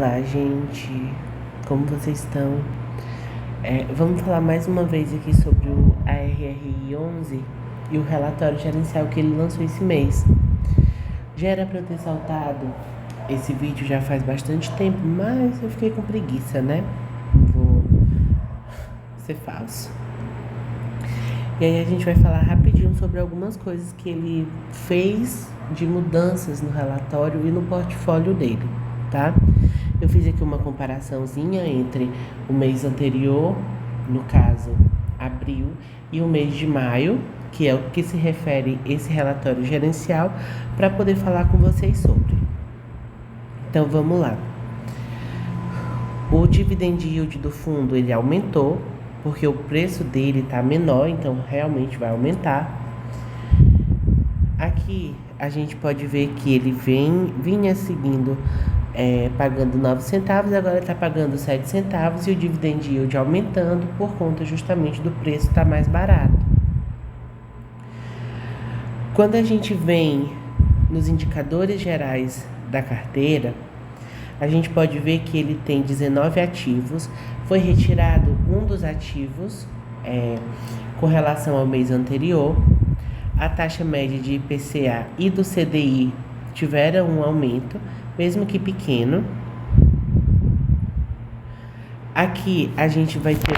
Olá, gente, como vocês estão? Vamos falar mais uma vez aqui sobre o ARRI 11 e o relatório gerencial que ele lançou esse mês. Já era para eu ter saltado esse vídeo já faz bastante tempo, mas eu fiquei com preguiça, né? Vou ser falso. E aí a gente vai falar rapidinho sobre algumas coisas que ele fez de mudanças no relatório e no portfólio dele, tá? Eu fiz aqui uma comparaçãozinha entre o mês anterior, no caso, abril, e o mês de maio, que é o que se refere esse relatório gerencial, para poder falar com vocês sobre. Então, vamos lá. O dividend yield do fundo, ele aumentou, porque o preço dele está menor, então realmente vai aumentar. Aqui, a gente pode ver que ele vinha seguindo pagando 9 centavos, agora está pagando 7 centavos e o dividend yield aumentando por conta justamente do preço estar mais barato. Quando a gente vem nos indicadores gerais da carteira, a gente pode ver que ele tem 19 ativos, foi retirado um dos ativos com relação ao mês anterior, a taxa média de IPCA e do CDI tiveram um aumento, mesmo que pequeno. Aqui a gente vai ter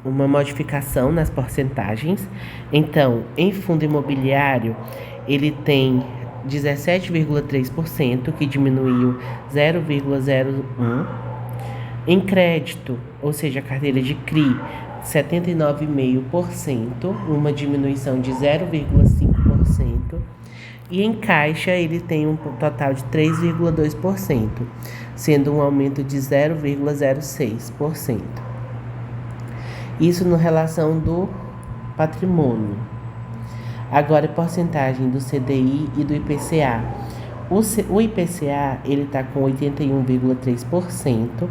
uma modificação nas porcentagens. Então, em fundo imobiliário, ele tem 17,3%, que diminuiu 0,01%. Em crédito, ou seja, a carteira de CRI, 79,5%, uma diminuição de 0,5%. E em caixa, ele tem um total de 3,2%, sendo um aumento de 0,06%. Isso na relação do patrimônio. Agora, a porcentagem do CDI e do IPCA. O IPCA, ele está com 81,3%,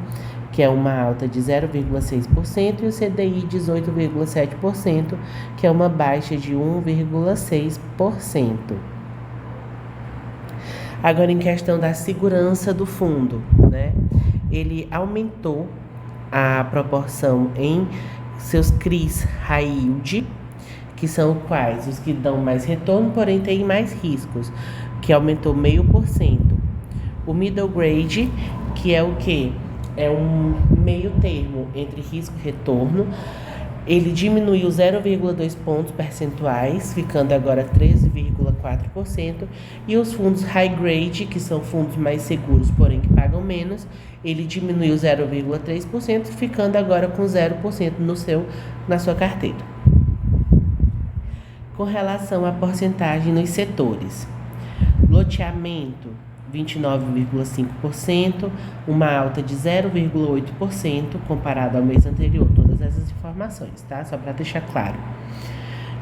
que é uma alta de 0,6%, e o CDI 18,7%, que é uma baixa de 1,6%. Agora, em questão da segurança do fundo, né? Ele aumentou a proporção em seus CRIs high yield, que são quais? Os que dão mais retorno, porém têm mais riscos, que aumentou 0,5%. O middle grade, que é o quê? É um meio termo entre risco e retorno. Ele diminuiu 0,2 pontos percentuais, ficando agora 13,4%. E os fundos high grade, que são fundos mais seguros, porém que pagam menos, ele diminuiu 0,3%, ficando agora com 0% na sua carteira. Com relação à porcentagem nos setores, loteamento, 29,5%, uma alta de 0,8% comparado ao mês anterior. Todas essas informações, tá? Só para deixar claro.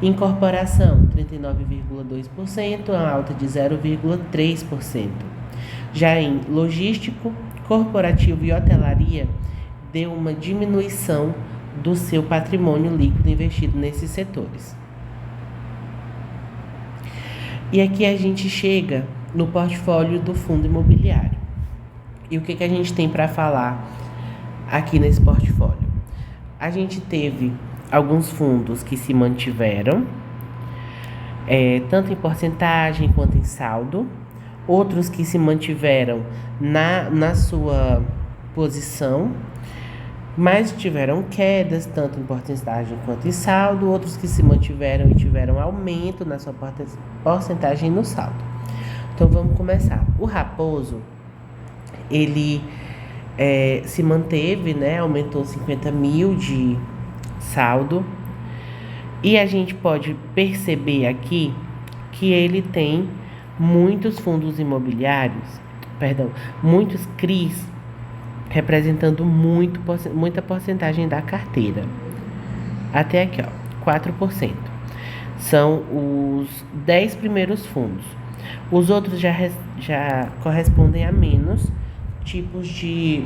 Incorporação, 39,2%, uma alta de 0,3%. Já em logístico, corporativo e hotelaria, deu uma diminuição do seu patrimônio líquido investido nesses setores. E aqui a gente chega no portfólio do fundo imobiliário. E o que a gente tem para falar aqui nesse portfólio? A gente teve alguns fundos que se mantiveram, tanto em porcentagem quanto em saldo. Outros que se mantiveram na sua posição, mas tiveram quedas, tanto em porcentagem quanto em saldo. Outros que se mantiveram e tiveram aumento na sua porcentagem no saldo. Então, vamos começar. O Raposo, ele se manteve, né? Aumentou 50 mil de saldo. E a gente pode perceber aqui que ele tem muitos fundos imobiliários, muitos CRIs, representando muita porcentagem da carteira. Até aqui, 4%. São os 10 primeiros fundos. Os outros já correspondem a menos tipos de...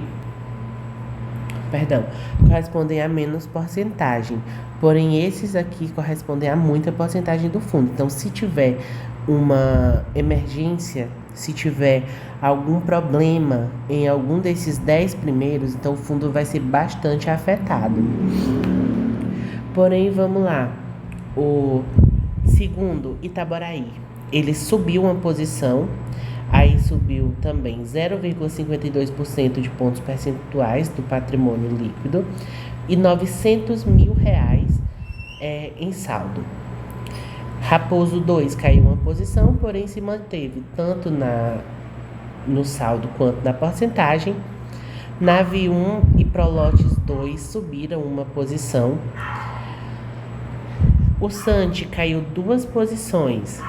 correspondem a menos porcentagem. Porém, esses aqui correspondem a muita porcentagem do fundo. Então, se tiver uma emergência Se tiver algum problema em algum desses 10 primeiros, então o fundo vai ser bastante afetado. Porém, vamos lá. O segundo, Itaboraí, ele subiu uma posição, aí subiu também 0,52% de pontos percentuais do patrimônio líquido e R$900 mil em saldo. Raposo 2 caiu uma posição, porém se manteve tanto no saldo quanto na porcentagem. Nave 1 e Prolotes 2 subiram uma posição. O Sante caiu 2 posições.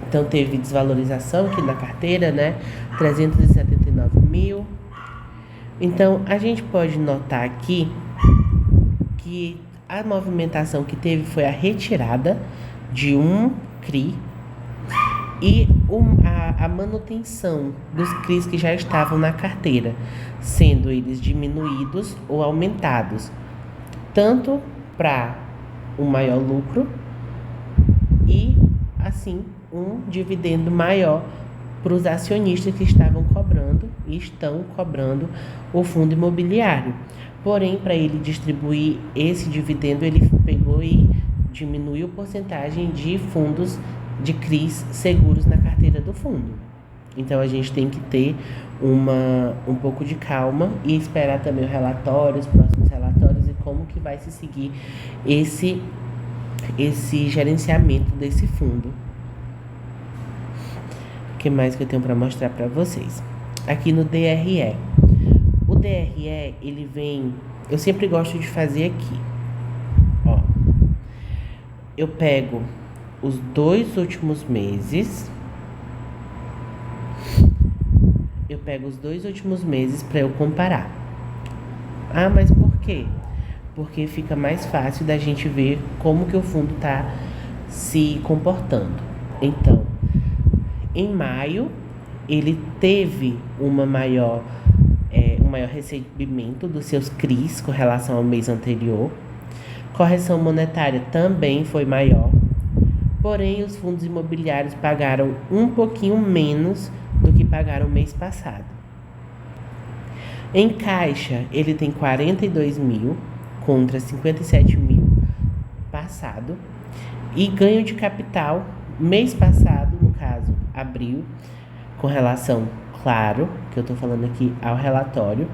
Então teve desvalorização aqui na carteira, né? 379 mil. Então a gente pode notar aqui que a movimentação que teve foi a retirada de um CRI e a manutenção dos CRIs que já estavam na carteira, sendo eles diminuídos ou aumentados, tanto para um maior lucro e, assim, um dividendo maior para os acionistas que estavam cobrando e estão cobrando o fundo imobiliário. Porém, para ele distribuir esse dividendo, ele pegou e diminuiu a porcentagem de fundos de CRIs seguros na carteira do fundo. Então, a gente tem que ter um pouco de calma e esperar também o relatório, os próximos relatórios e como que vai se seguir esse gerenciamento desse fundo. O que mais que eu tenho para mostrar para vocês? Aqui no DRE. O DRE, ele vem... Eu sempre gosto de fazer aqui. Ó. Eu pego os 2 últimos meses. Eu pego os 2 últimos meses para eu comparar. Ah, mas por quê? Porque fica mais fácil da gente ver como que o fundo está se comportando. Então, em maio, ele teve um maior recebimento dos seus CRIs com relação ao mês anterior. Correção monetária também foi maior. Porém, os fundos imobiliários pagaram um pouquinho menos do que pagaram mês passado. Em caixa, ele tem 42 mil contra 57 mil passado. E ganho de capital, mês passado, no caso, abril, com relação, claro, que eu estou falando aqui ao relatório,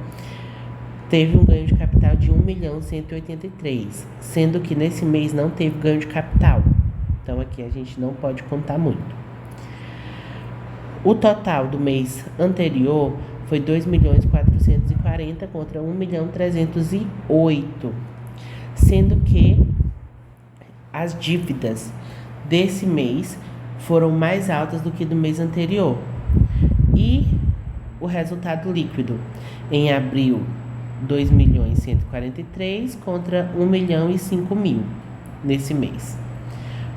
teve um ganho de capital de 1.183.000, sendo que nesse mês não teve ganho de capital. Então aqui a gente não pode contar muito. O total do mês anterior foi 2.440.000 contra 1.308.000, sendo que as dívidas desse mês foram mais altas do que do mês anterior. E o resultado líquido em abril, 2.143.000 contra 1.005.000 nesse mês.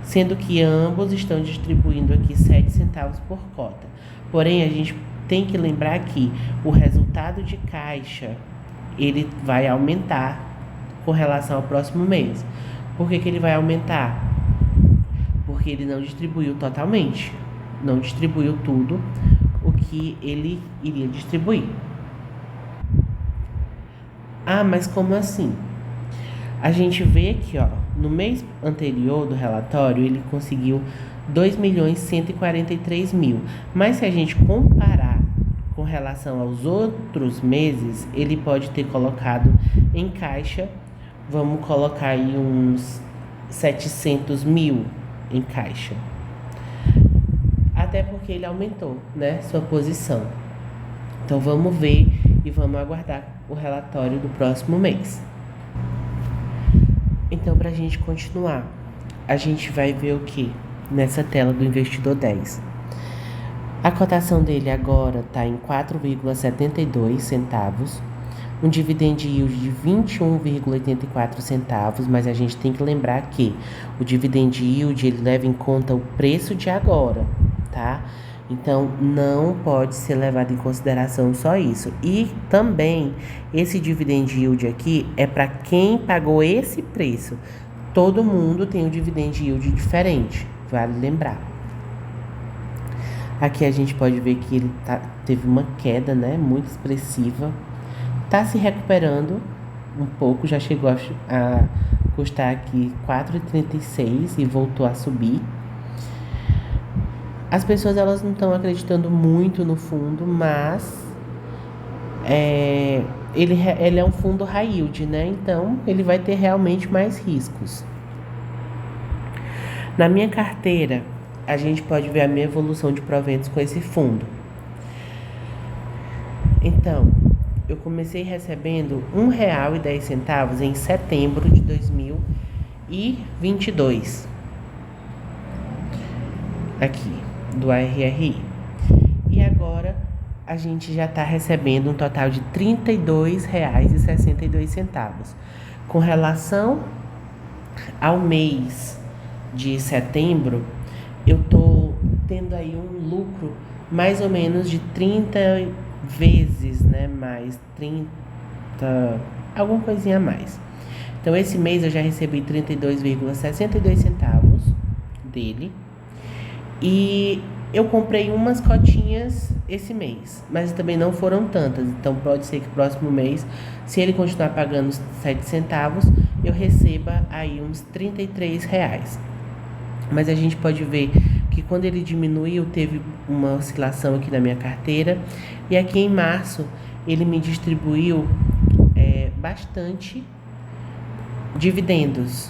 Sendo que ambos estão distribuindo aqui 7 centavos por cota. Porém, a gente tem que lembrar que o resultado de caixa, ele vai aumentar com relação ao próximo mês. Por que ele vai aumentar? Porque ele não distribuiu totalmente. Não distribuiu tudo o que ele iria distribuir. Ah, mas como assim? A gente vê aqui, ó, no mês anterior do relatório, ele conseguiu 2.143.000. Mas se a gente comparar com relação aos outros meses, ele pode ter colocado em caixa, vamos colocar aí uns 700.000 em caixa. Até porque ele aumentou, né, sua posição. Então vamos ver e vamos aguardar o relatório do próximo mês. Então, para a gente continuar, a gente vai ver o que nessa tela do Investidor 10. A cotação dele agora está em 4,72 centavos, um dividend yield de 21,84 centavos, mas a gente tem que lembrar que o dividend yield ele leva em conta o preço de agora, tá? Então, não pode ser levado em consideração só isso. E também, esse dividend yield aqui é para quem pagou esse preço. Todo mundo tem um dividend yield diferente, vale lembrar. Aqui a gente pode ver que ele teve uma queda, né, muito expressiva. Está se recuperando um pouco, já chegou a custar aqui 4,36 e voltou a subir. As pessoas elas não estão acreditando muito no fundo, mas ele é um fundo high yield, né? Então ele vai ter realmente mais riscos. Na minha carteira, a gente pode ver a minha evolução de proventos com esse fundo. Então, eu comecei recebendo R$1,10 em setembro de 2022. Aqui, do ARRI. E agora a gente já está recebendo um total de R$32,62. Com relação ao mês de setembro, eu tô tendo aí um lucro mais ou menos de 30 vezes, né? Mais 30, alguma coisinha a mais. Então, esse mês eu já recebi 32,62 dele. E eu comprei umas cotinhas esse mês, mas também não foram tantas. Então, pode ser que próximo mês, se ele continuar pagando 7 centavos, eu receba aí uns R$33. Mas a gente pode ver que quando ele diminuiu, teve uma oscilação aqui na minha carteira. E aqui em março, ele me distribuiu bastante dividendos.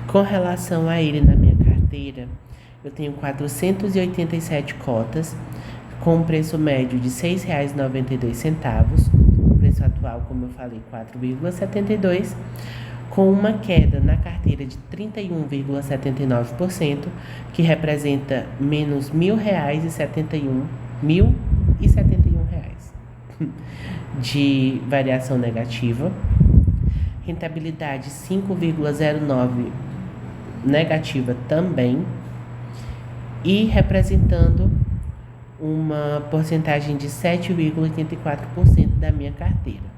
Com relação a ele na minha carteira, eu tenho 487 cotas, com um preço médio de R$6,92. O preço atual, como eu falei, 4,72, com uma queda na carteira de 31,79%, que representa menos R$1.071 de variação negativa. Rentabilidade 5,09 negativa também, e representando uma porcentagem de 7,84% da minha carteira.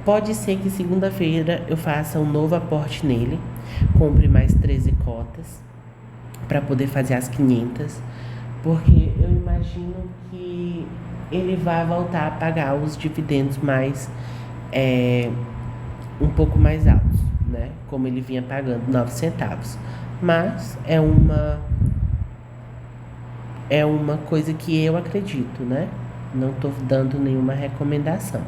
Pode ser que segunda-feira eu faça um novo aporte nele, compre mais 13 cotas para poder fazer as 500, porque eu imagino que ele vai voltar a pagar os dividendos mais um pouco mais altos, né? Como ele vinha pagando 9 centavos. Mas é uma coisa que eu acredito, né? Não estou dando nenhuma recomendação.